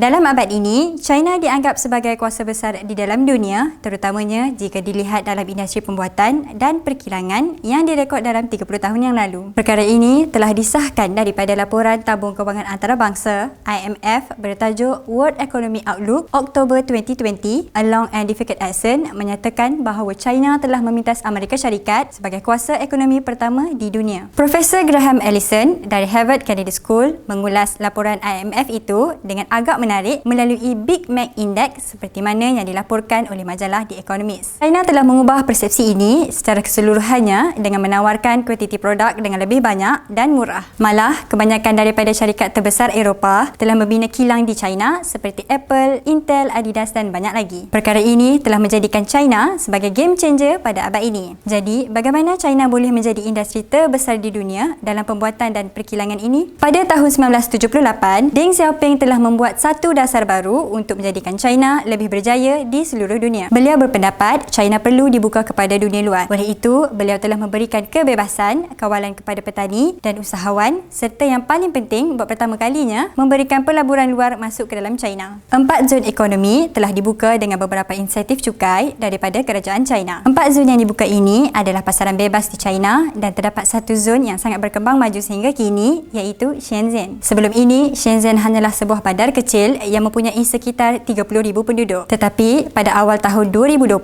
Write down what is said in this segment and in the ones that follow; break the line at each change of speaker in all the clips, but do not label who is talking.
Dalam abad ini, China dianggap sebagai kuasa besar di dalam dunia, terutamanya jika dilihat dalam industri pembuatan dan perkilangan yang direkod dalam 30 tahun yang lalu. Perkara ini telah disahkan daripada laporan tabung kewangan antarabangsa IMF bertajuk World Economic Outlook Oktober 2020. A Long and Difficult Accent menyatakan bahawa China telah memintas Amerika Syarikat sebagai kuasa ekonomi pertama di dunia. Profesor Graham Allison dari Harvard Kennedy School mengulas laporan IMF itu dengan agak menarik melalui Big Mac Index seperti mana yang dilaporkan oleh majalah The Economist. China telah mengubah persepsi ini secara keseluruhannya dengan menawarkan kuantiti produk dengan lebih banyak dan murah. Malah, kebanyakan daripada syarikat terbesar Eropah telah membina kilang di China seperti Apple, Intel, Adidas dan banyak lagi. Perkara ini telah menjadikan China sebagai game changer pada abad ini. Jadi, bagaimana China boleh menjadi industri terbesar di dunia dalam pembuatan dan perkilangan ini? Pada tahun 1978, Deng Xiaoping telah membuat satu dasar baru untuk menjadikan China lebih berjaya di seluruh dunia. Beliau berpendapat China perlu dibuka kepada dunia luar. Oleh itu, beliau telah memberikan kebebasan, kawalan kepada petani dan usahawan serta yang paling penting buat pertama kalinya memberikan pelaburan luar masuk ke dalam China. 4 zon ekonomi telah dibuka dengan beberapa insentif cukai daripada kerajaan China. 4 zon yang dibuka ini adalah pasaran bebas di China dan terdapat satu zon yang sangat berkembang maju sehingga kini iaitu Shenzhen. Sebelum ini, Shenzhen hanyalah sebuah bandar kecil yang mempunyai sekitar 30,000 penduduk. Tetapi pada awal tahun 2020,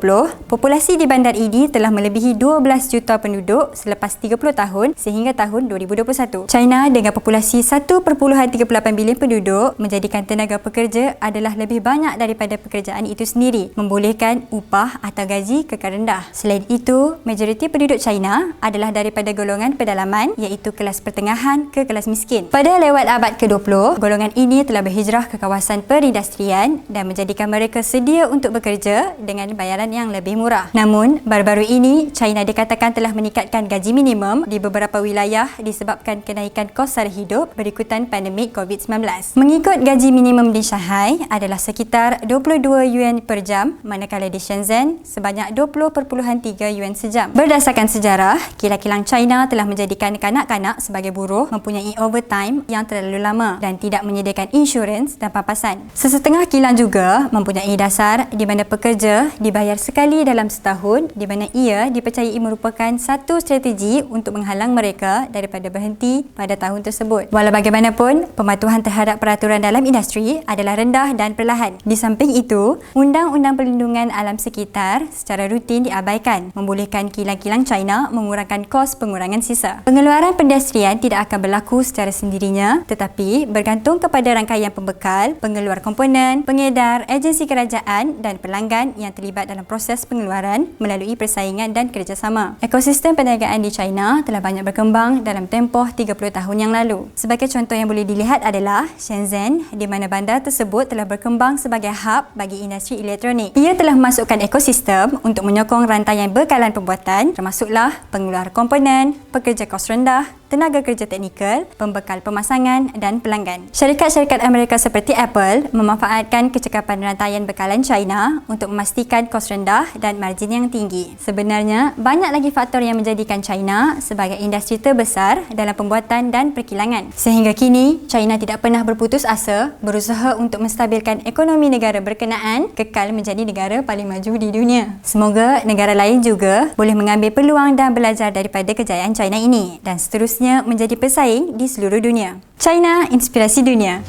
populasi di bandar ini telah melebihi 12 juta penduduk selepas 30 tahun sehingga tahun 2021. China dengan populasi 1.38 bilion penduduk menjadikan tenaga pekerja adalah lebih banyak daripada pekerjaan itu sendiri, membolehkan upah atau gaji kekal rendah. Selain itu, majoriti penduduk China adalah daripada golongan pedalaman iaitu kelas pertengahan ke kelas miskin. Pada lewat abad ke-20, golongan ini telah berhijrah ke kawasan perindustrian dan menjadikan mereka sedia untuk bekerja dengan bayaran yang lebih murah. Namun, baru-baru ini China dikatakan telah meningkatkan gaji minimum di beberapa wilayah disebabkan kenaikan kos sara hidup berikutan pandemik COVID-19. Mengikut gaji minimum di Shanghai adalah sekitar 22 yuan per jam, manakala di Shenzhen sebanyak 20.3 yuan sejam. Berdasarkan sejarah, kilang-kilang China telah menjadikan kanak-kanak sebagai buruh mempunyai overtime yang terlalu lama dan tidak menyediakan insurans dan pampasan. Sesetengah kilang juga mempunyai dasar di mana pekerja dibayar sekali dalam setahun, di mana ia dipercayai merupakan satu strategi untuk menghalang mereka daripada berhenti pada tahun tersebut. Walau bagaimanapun, pematuhan terhadap peraturan dalam industri adalah rendah dan perlahan. Di samping itu, Undang-Undang Perlindungan Alam Sekitar secara rutin diabaikan, membolehkan kilang-kilang China mengurangkan kos pengurangan sisa. Pengeluaran perindustrian tidak akan berlaku secara sendirinya, tetapi bergantung kepada rangkaian pembekal, pengeluar komponen, pengedar, agensi kerajaan dan pelanggan yang terlibat dalam proses pengeluaran melalui persaingan dan kerjasama. Ekosistem perniagaan di China telah banyak berkembang dalam tempoh 30 tahun yang lalu. Sebagai contoh yang boleh dilihat adalah Shenzhen, di mana bandar tersebut telah berkembang sebagai hub bagi industri elektronik. Ia telah memasukkan ekosistem untuk menyokong rantaian bekalan pembuatan, termasuklah pengeluar komponen, pekerja kos rendah, tenaga kerja teknikal, pembekal pemasangan dan pelanggan. Syarikat-syarikat Amerika seperti Apple memanfaatkan kecekapan rantaian bekalan China untuk memastikan kos rendah dan margin yang tinggi. Sebenarnya, banyak lagi faktor yang menjadikan China sebagai industri terbesar dalam pembuatan dan perkilangan. Sehingga kini, China tidak pernah berputus asa berusaha untuk menstabilkan ekonomi negara berkenaan kekal menjadi negara paling maju di dunia. Semoga negara lain juga boleh mengambil peluang dan belajar daripada kejayaan China ini dan seterusnya menjadi pesaing di seluruh dunia. China, inspirasi dunia.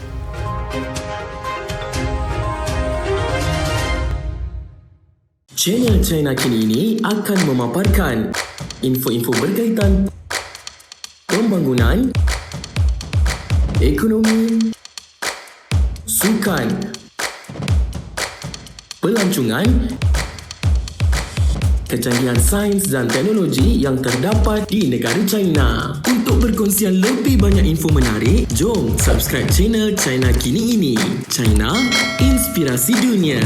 Channel China Kini ini akan memaparkan info-info berkaitan pembangunan, ekonomi, sukan, pelancongan, kecanggihan sains dan teknologi yang terdapat di negara China. Untuk perkongsian lebih banyak info menarik, jom subscribe channel China Kini ini. China, inspirasi dunia.